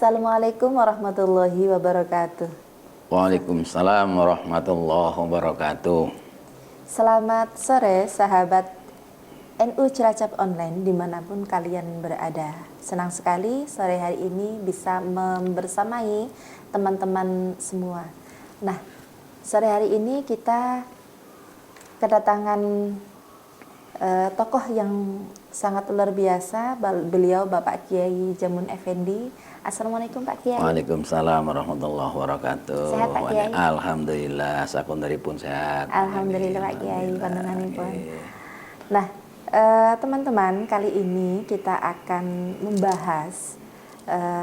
Assalamualaikum warahmatullahi wabarakatuh. Waalaikumsalam warahmatullahi wabarakatuh. Selamat sore sahabat NU Cilacap Online dimanapun kalian berada. Senang sekali sore hari ini bisa membersamai teman-teman semua. Nah, sore hari ini kita kedatangan tokoh yang sangat luar biasa, beliau Bapak Kiai Jamun Effendi. Assalamualaikum Pak Kiai. Waalaikumsalam warahmatullahi wabarakatuh. Sehat Pak Kiai? Alhamdulillah, sakundaripun sehat. Alhamdulillah Pak Kiai, pandanganipun. Nah, teman-teman, kali ini kita akan membahas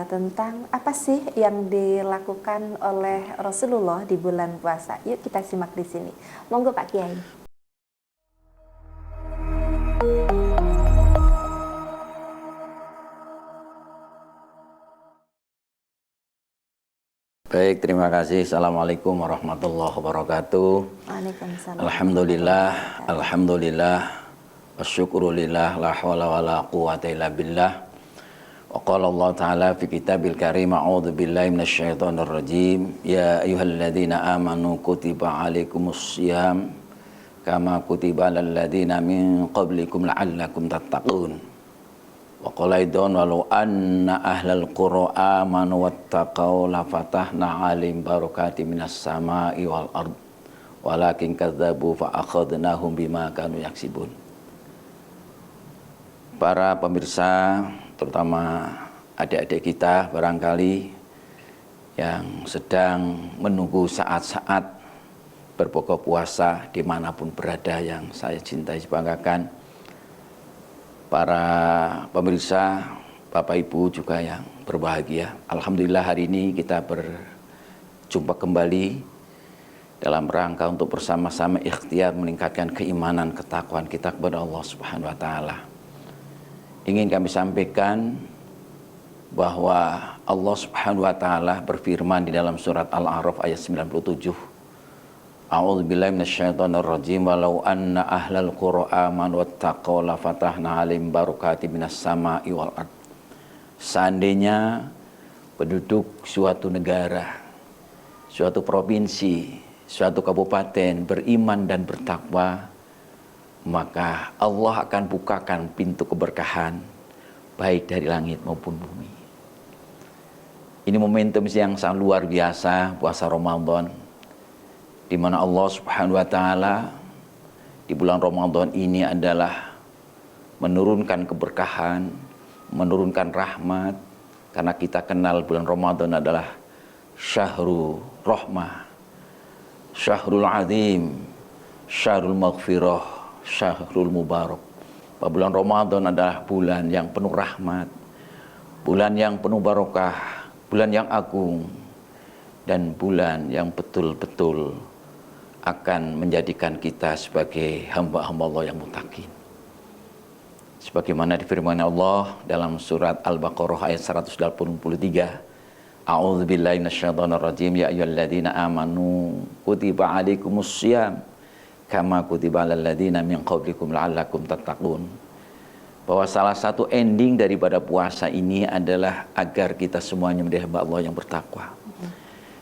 tentang apa sih yang dilakukan oleh Rasulullah di bulan puasa. Yuk kita simak di sini. Monggo Pak Kiai. Baik, terima kasih. Assalamualaikum warahmatullahi wabarakatuh. Waalaikumsalam. Alhamdulillah, wasyukurulillah, la hawla wa la quwata illa billah. Wa qala Allah Ta'ala fi kitabil karim, a'udzu billahi minasyaitonir rajim. Ya ayyuhalladzina amanu kutiba alaikumus syiyam kama kutiba alal ladzina min qablikum la'allakum tattaqun. Wa qala idon walau anna ahlal qura amanu wattaqau la fatahna 'alaihim barakatim minas sama'i wal ard walakin kadzabu fa akhadnahum bima kanu yaksibun. Para pemirsa, terutama adik-adik kita barangkali yang sedang menunggu saat-saat berbuka puasa dimanapun berada yang saya cintai banggakan, para pemirsa, Bapak Ibu juga yang berbahagia. Alhamdulillah hari ini kita berjumpa kembali dalam rangka untuk bersama-sama ikhtiar meningkatkan keimanan, ketakwaan kita kepada Allah Subhanahu wa taala. Ingin kami sampaikan bahwa Allah Subhanahu wa taala berfirman di dalam surat Al-A'raf ayat 97. A'udzubillahi minasyaitonir rajim. Walau anna ahlal qura amanu wattaqau la fatahna 'alaihim barakatim minas sama'i wal ard. Seandainya penduduk suatu negara, suatu provinsi, suatu kabupaten beriman dan bertakwa, maka Allah akan bukakan pintu keberkahan baik dari langit maupun bumi. Ini momentum yang sangat luar biasa, puasa Ramadan, di mana Allah Subhanahu wa taala di bulan Ramadan ini adalah menurunkan keberkahan, menurunkan rahmat, karena kita kenal bulan Ramadan adalah syahrul rahmah, syahrul azim, syahrul maghfirah, syahrul mubarak. Bulan Ramadan adalah bulan yang penuh rahmat, bulan yang penuh barokah, bulan yang agung, dan bulan yang betul-betul akan menjadikan kita sebagai hamba-hamba Allah yang muttaqin. Sebagaimana difirmankan Allah dalam surat Al-Baqarah ayat 183, A'udzubillahi minasyaitonir rajim. Ya ayyuhalladzina amanu kutiba alaikumus syiyam kama kutiba alal ladzina min qablikum la'allakum tattaqun. Bahwa salah satu ending daripada puasa ini adalah agar kita semuanya menjadi hamba Allah yang bertakwa.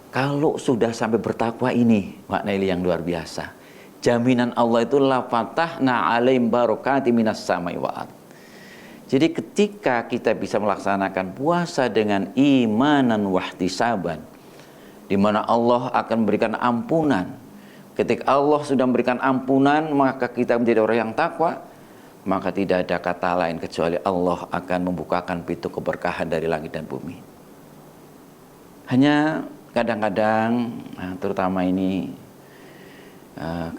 Kalau sudah sampai bertakwa ini, makna yang luar biasa. Jaminan Allah itu la fatahna 'alaihim barakatim minas sama'i wal ard. Jadi ketika kita bisa melaksanakan puasa dengan imanan wahtisaban, di mana Allah akan memberikan ampunan. Ketika Allah sudah memberikan ampunan, maka kita menjadi orang yang takwa, maka tidak ada kata lain kecuali Allah akan membukakan pintu keberkahan dari langit dan bumi. Hanya kadang-kadang, terutama ini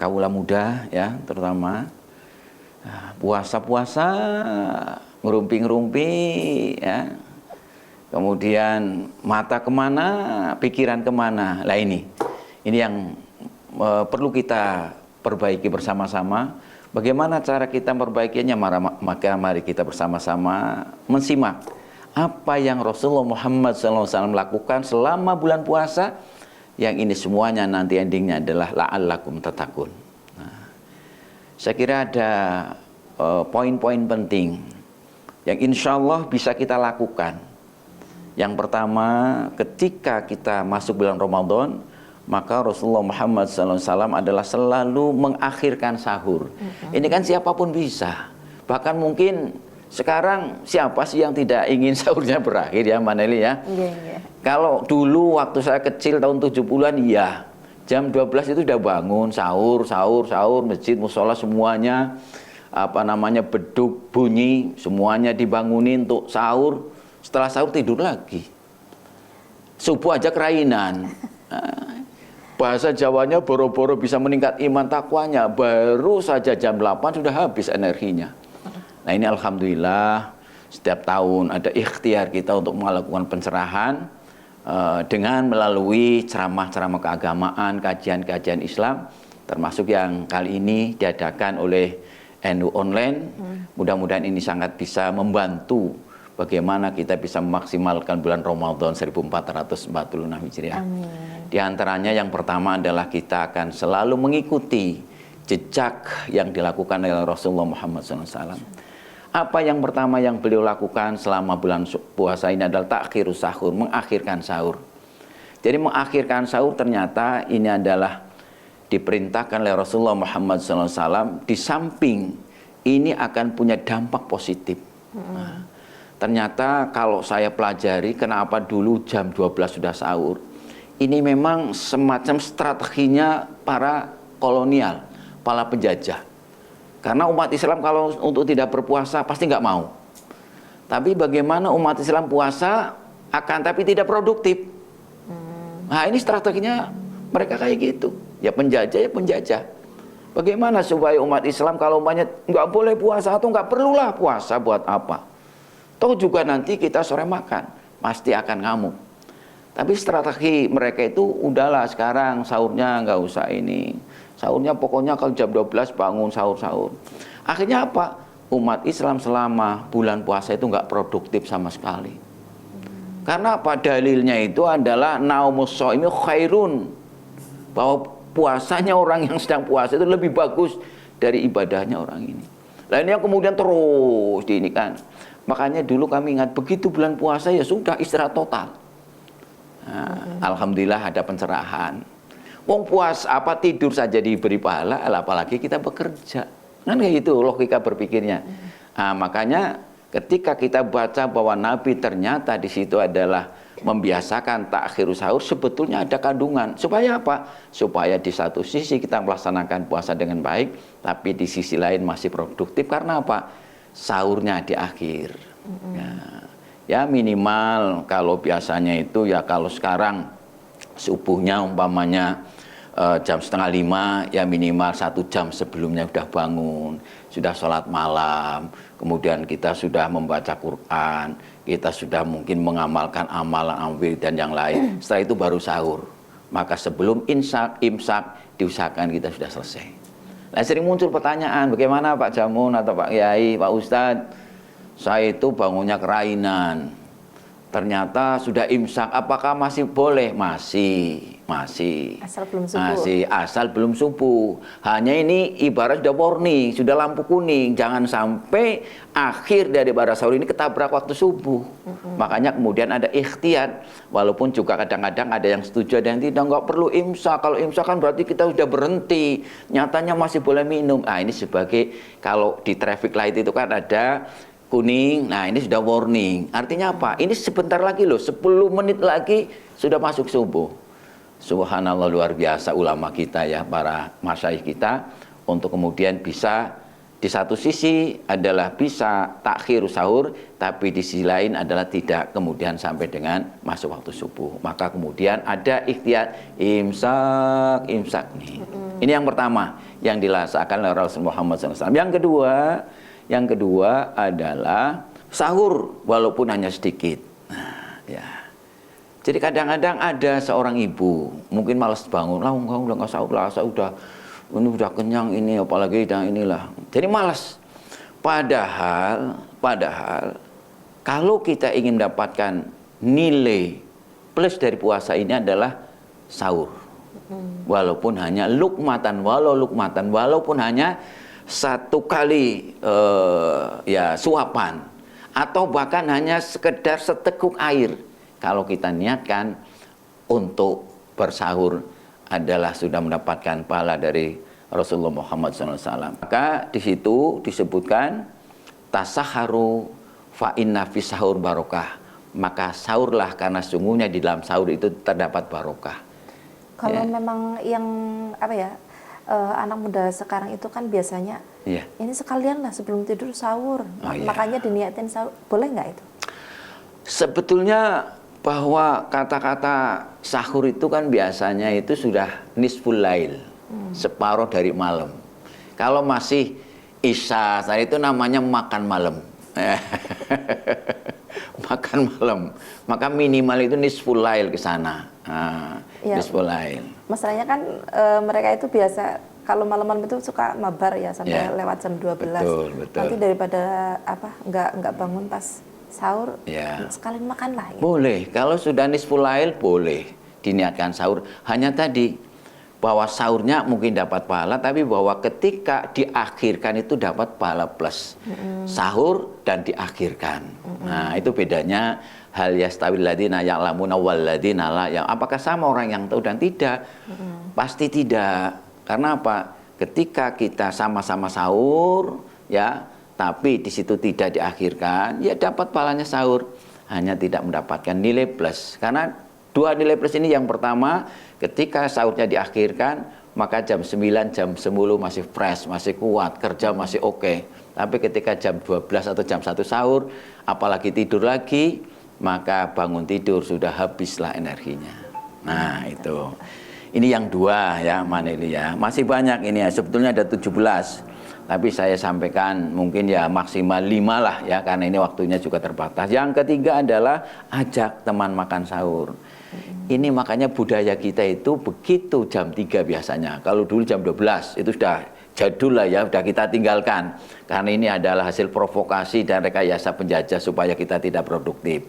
kaula muda ya, terutama puasa-puasa ngerumpi-ngerumpi ya, kemudian mata kemana, pikiran kemana. Lah ini yang perlu kita perbaiki bersama-sama. Bagaimana cara kita memperbaikinya? Maka mari kita bersama-sama mensimak apa yang Rasulullah Muhammad SAW lakukan selama bulan puasa, yang ini semuanya nanti endingnya adalah la'allakum tattaqun. Nah, saya kira ada poin-poin penting yang insya Allah bisa kita lakukan Yang pertama, ketika kita masuk bulan Ramadan, maka Rasulullah Muhammad SAW adalah selalu mengakhirkan sahur. Ini kan siapapun bisa. Bahkan mungkin sekarang siapa sih yang tidak ingin sahurnya berakhir ya, Mbak Nelly ya? Kalau dulu waktu saya kecil tahun 70-an, iya. Jam 12 itu udah bangun, sahur, masjid, musola semuanya beduk, bunyi, semuanya dibangunin untuk sahur. Setelah sahur tidur lagi. Subuh aja kerainan. Bahasa Jawanya boro-boro bisa meningkat iman takwanya, baru saja jam 8 sudah habis energinya. Nah ini alhamdulillah setiap tahun ada ikhtiar kita untuk melakukan pencerahan dengan melalui ceramah-ceramah keagamaan, kajian-kajian Islam, termasuk yang kali ini diadakan oleh NU Online. Mudah-mudahan ini sangat bisa membantu bagaimana kita bisa memaksimalkan bulan Ramadan 1446 Hijriah. Amin. Di antaranya yang pertama adalah kita akan selalu mengikuti jejak yang dilakukan oleh Rasulullah Muhammad SAW. Apa yang pertama yang beliau lakukan selama bulan puasa ini adalah takhirus sahur, mengakhirkan sahur. Jadi mengakhirkan sahur ternyata ini adalah diperintahkan oleh Rasulullah Muhammad SAW. Di samping ini akan punya dampak positif. Nah, ternyata kalau saya pelajari kenapa dulu jam 12 sudah sahur. Ini memang semacam strateginya para kolonial, para penjajah. Karena umat Islam kalau untuk tidak berpuasa pasti nggak mau. Tapi bagaimana umat Islam puasa akan tapi tidak produktif. Nah ini strateginya mereka kayak gitu. Ya penjajah. Bagaimana supaya umat Islam kalau umpamanya nggak boleh puasa atau nggak perlulah puasa buat apa? Toh juga nanti kita sore makan, pasti akan ngamuk. Tapi strategi mereka itu udahlah sekarang sahurnya nggak usah ini. Sahurnya pokoknya kalau jam 12 bangun sahur-sahur. Akhirnya apa? Umat Islam selama bulan puasa itu nggak produktif sama sekali. Karena apa? Dalilnya itu adalah naumus shaimi khairun. Bahwa puasanya orang yang sedang puasa itu lebih bagus dari ibadahnya orang ini. Lain yang kemudian terus diinikan. Makanya dulu kami ingat begitu bulan puasa ya sudah istirahat total. Nah, alhamdulillah ada pencerahan. Wong puas apa tidur saja diberi pahala, apalagi kita bekerja. Kan kayak gitu logika berpikirnya. Nah, makanya ketika kita baca bahwa Nabi ternyata di situ adalah membiasakan takhirus sahur, sebetulnya ada kandungan. Supaya apa? Supaya di satu sisi kita melaksanakan puasa dengan baik, tapi di sisi lain masih produktif. Karena apa? Sahurnya di akhir. Ya minimal kalau biasanya itu ya kalau sekarang subuhnya umpamanya jam 4:30 ya minimal 1 jam sebelumnya sudah bangun, sudah sholat malam, kemudian kita sudah membaca Quran, kita sudah mungkin mengamalkan amalan amwil dan yang lain. Setelah itu baru sahur. Maka sebelum imsak diusahakan kita sudah selesai. Nah sering muncul pertanyaan, bagaimana Pak Jamun atau Pak Kiai, Pak Ustadz, saya itu bangunnya kerainan. Ternyata sudah imsak, apakah masih boleh? Masih. Asal belum subuh. Masih, asal belum subuh. Hanya ini ibarat sudah warning, sudah lampu kuning. Jangan sampai akhir dari ibadah sahur ini ketabrak waktu subuh. Makanya kemudian ada ikhtiar. Walaupun juga kadang-kadang ada yang setuju, ada yang tidak. Nggak perlu imsak. Kalau imsak kan berarti kita sudah berhenti. Nyatanya masih boleh minum. Nah ini sebagai, kalau di traffic light itu kan ada kuning, nah ini sudah warning. Artinya apa? Ini sebentar lagi loh, 10 menit lagi sudah masuk subuh. Subhanallah, luar biasa ulama kita ya, para masyaikh kita, untuk kemudian bisa di satu sisi adalah bisa takhir sahur, tapi di sisi lain adalah tidak kemudian sampai dengan masuk waktu subuh. Maka kemudian ada ikhtiar imsak nih. Ini yang pertama yang dilaksanakan oleh Rasulullah Muhammad SAW. Yang kedua adalah sahur walaupun hanya sedikit. Nah, ya. Jadi kadang-kadang ada seorang ibu mungkin malas bangun, lah enggak udah nggak sahur lah, saya udah kenyang ini, apalagi dan inilah. Jadi malas. Padahal kalau kita ingin mendapatkan nilai plus dari puasa ini adalah sahur. Walaupun hanya lukmatan, walaupun hanya satu kali ya suapan, atau bahkan hanya sekedar seteguk air. kalau kita niatkan untuk bersahur adalah sudah mendapatkan pahala dari Rasulullah Muhammad SAW. Maka di situ disebutkan tasaharu fa inna fi sahur barokah. Maka sahurlah karena sungguhnya di dalam sahur itu terdapat barokah. Kalau memang yang apa ya, anak muda sekarang itu kan biasanya ini sekalian lah sebelum tidur sahur, makanya diniatin sahur, boleh nggak itu? Sebetulnya bahwa kata-kata sahur itu kan biasanya itu sudah nisful lail, separuh dari malam. Kalau masih isya, itu namanya makan malam. Makan malam, maka minimal itu nisful lail ke sana. Nisful lail. Masalahnya kan mereka itu biasa kalau malam-malam itu suka mabar ya sampai lewat jam 12. Betul. Nanti daripada nggak bangun pas sahur, sekalian makan lah. Gitu. Boleh, kalau sudah nisful lail boleh diniatkan sahur. Hanya tadi bahwa sahurnya mungkin dapat pahala, tapi bahwa ketika diakhirkan itu dapat pahala plus. Sahur dan diakhirkan. Nah, itu bedanya hal yastawil ladzina ya'lamuna wal ladzina la ya'lamun. Apakah sama orang yang tahu dan tidak? Pasti tidak. Karena apa? Ketika kita sama-sama sahur, ya, tapi di situ tidak diakhirkan, ya dapat pahalanya sahur, hanya tidak mendapatkan nilai plus. Karena dua nilai plus ini, yang pertama, ketika sahurnya diakhirkan, maka jam 9, jam 10 masih fresh, masih kuat, kerja masih oke. Tapi ketika jam 12 atau jam 1 sahur, apalagi tidur lagi, maka bangun tidur sudah habislah energinya. Nah, itu. Ini yang dua ya, Manili ya. Masih banyak ini ya, sebetulnya ada 17. Tapi saya sampaikan mungkin ya maksimal 5 lah ya, karena ini waktunya juga terbatas. Yang ketiga adalah ajak teman makan sahur. Ini makanya budaya kita itu begitu jam 3 biasanya. Kalau dulu jam 12 itu sudah jadul lah ya, sudah kita tinggalkan. Karena ini adalah hasil provokasi dan rekayasa penjajah supaya kita tidak produktif.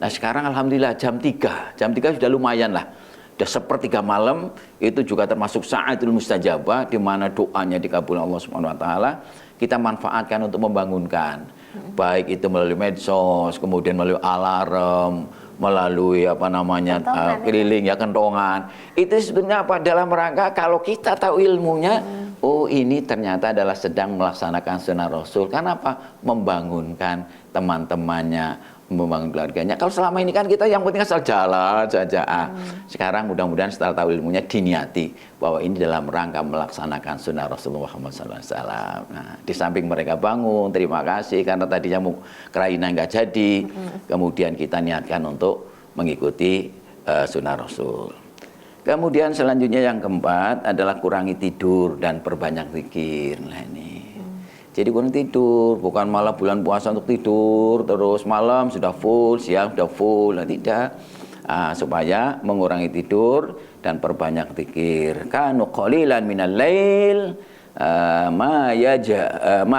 Nah sekarang alhamdulillah jam 3 sudah lumayan lah. Sudah sepertiga malam, itu juga termasuk sa'atul mustajabah, di mana doanya dikabulkan Allah Subhanahu wa taala. Kita manfaatkan untuk membangunkan. Baik itu melalui medsos, kemudian melalui alarm, melalui keliling ya, kentongan. Itu sebetulnya apa? Dalam rangka kalau kita tahu ilmunya, oh ini ternyata adalah sedang melaksanakan sunnah Rasul. Karena apa? Membangunkan teman-temannya, membangun keluarganya. Kalau selama ini kan kita yang penting asal jalan saja. Sekarang mudah-mudahan setelah tahu ilmunya diniati bahwa ini dalam rangka melaksanakan sunnah Rasulullah Muhammad SAW. Nah, di samping mereka bangun, terima kasih karena tadinya mau keraina nggak jadi, kemudian kita niatkan untuk mengikuti sunnah Rasul. Kemudian selanjutnya yang keempat adalah kurangi tidur dan perbanyak zikir. Nah ini. Jadi kurang tidur, bukan malah bulan puasa untuk tidur, terus malam sudah full, siang sudah full, nah tidak. Supaya mengurangi tidur dan perbanyak zikir. Kanu qalilan minal lail ma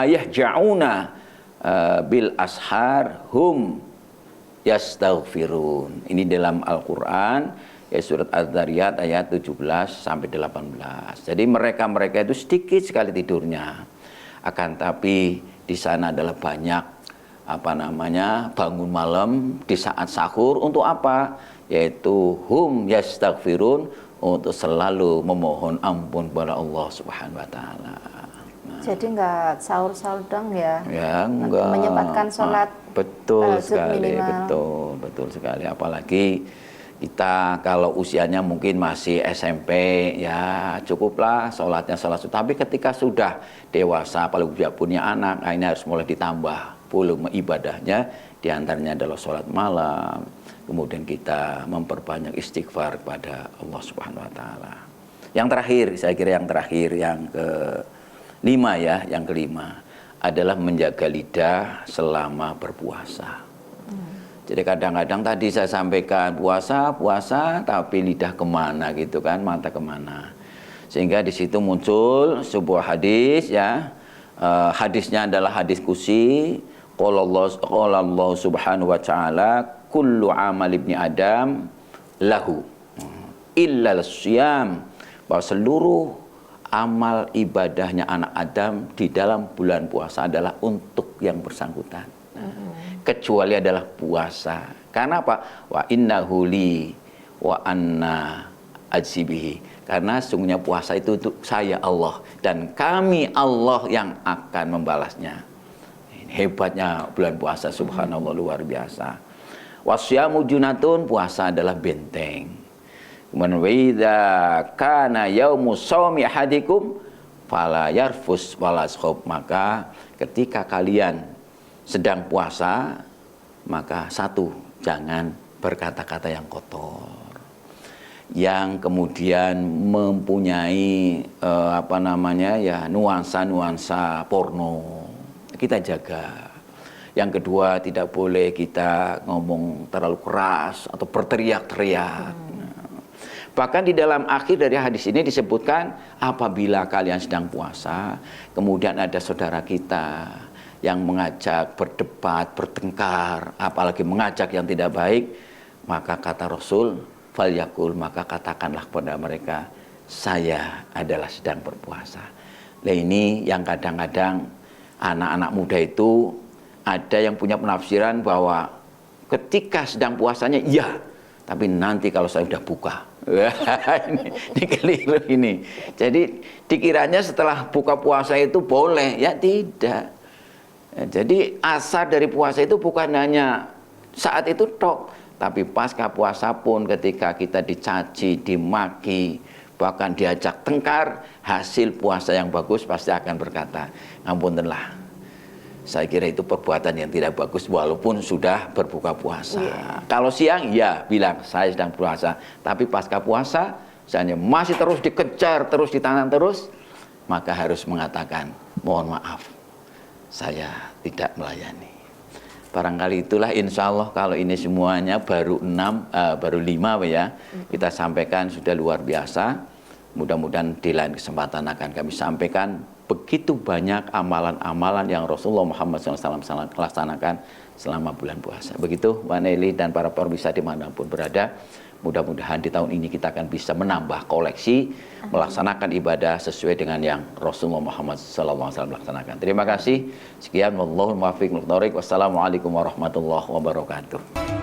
yahja'una bil ashar hum yastaghfirun. Ini dalam Al-Qur'an ya, surat Az-Zariyat ayat 17 sampai 18. Jadi mereka itu sedikit sekali tidurnya. Akan tapi di sana adalah banyak bangun malam di saat sahur untuk apa? Yaitu hum yastaghfirun, untuk selalu memohon ampun kepada Allah Subhanahu wa taala. Nah, jadi nggak sahur-sahur dong ya? Ya, enggak. Menyempatkan sholat betul sekali, betul sekali. Apalagi kita kalau usianya mungkin masih SMP, ya cukuplah sholatnya sholat. Tapi ketika sudah dewasa, apalagi punya anak, ini harus mulai ditambah volume ibadahnya. Di antaranya adalah sholat malam. Kemudian kita memperbanyak istighfar kepada Allah Subhanahu wa taala. Yang terakhir, saya kira yang kelima adalah menjaga lidah selama berpuasa. Jadi kadang-kadang tadi saya sampaikan puasa, tapi lidah kemana gitu kan, mata kemana. Sehingga di situ muncul sebuah hadis ya, hadisnya adalah hadis qudsi. Qala Allah Subhanahu wa taala, kullu amal ibni Adam lahu illa as-siyam, bahwa seluruh amal ibadahnya anak Adam di dalam bulan puasa adalah untuk yang bersangkutan. Kecuali adalah puasa. Karena apa? Wa innahu li wa anna ajzibihi. Karena sungguhnya puasa itu untuk saya Allah dan kami Allah yang akan membalasnya. Hebatnya bulan puasa, subhanallah, luar biasa. Wasyamu junatun, puasa adalah benteng. Man wida kana yaumu shaumi ahadikum fala yarfus wala yaskhab. Maka ketika kalian sedang puasa, maka satu, jangan berkata-kata yang kotor, yang kemudian mempunyai nuansa-nuansa porno. Kita jaga. Yang kedua, tidak boleh kita ngomong terlalu keras atau berteriak-teriak. Bahkan di dalam akhir dari hadis ini disebutkan, apabila kalian sedang puasa, kemudian ada saudara kita yang mengajak berdebat, bertengkar, apalagi mengajak yang tidak baik, maka kata Rasul, falyakul, maka katakanlah kepada mereka, saya adalah sedang berpuasa. Nah, ini yang kadang-kadang anak-anak muda itu ada yang punya penafsiran bahwa ketika sedang puasanya iya, tapi nanti kalau saya sudah buka. ini keliru ini. Jadi dikiranya setelah buka puasa itu boleh, ya tidak. Jadi asal dari puasa itu bukan hanya saat itu tok, tapi pasca puasa pun ketika kita dicaci, dimaki, bahkan diajak tengkar, hasil puasa yang bagus pasti akan berkata, ampuntenlah, saya kira itu perbuatan yang tidak bagus walaupun sudah berbuka puasa. Kalau siang, ya bilang saya sedang puasa. Tapi pasca puasa, misalnya masih terus dikejar, terus ditahan terus, maka harus mengatakan, mohon maaf, saya tidak melayani. Barangkali itulah, insya Allah kalau ini semuanya baru 5 ya, kita sampaikan sudah luar biasa. Mudah-mudahan di lain kesempatan akan kami sampaikan begitu banyak amalan-amalan yang Rasulullah Muhammad SAW laksanakan selama bulan puasa. Begitu Mbak Nelly dan para pemirsa dimanapun berada, mudah-mudahan di tahun ini kita akan bisa menambah koleksi, melaksanakan ibadah sesuai dengan yang Rasulullah Muhammad SAW laksanakan. Terima kasih. Sekian, wallahul muwaffiq. Wassalamualaikum warahmatullahi wabarakatuh.